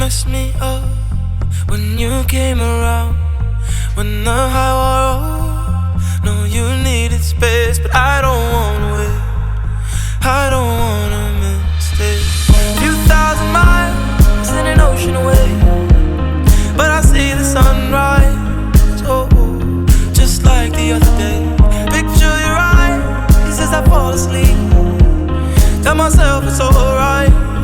messed me up when you came around. When the high wore off, no, you needed space, but I don't wanna wait. I don't wanna mistake. Few thousand miles in an ocean away, but I see the sunrise, oh, just like the other day. Picture your eyes as I fall asleep. Tell myself it's alright.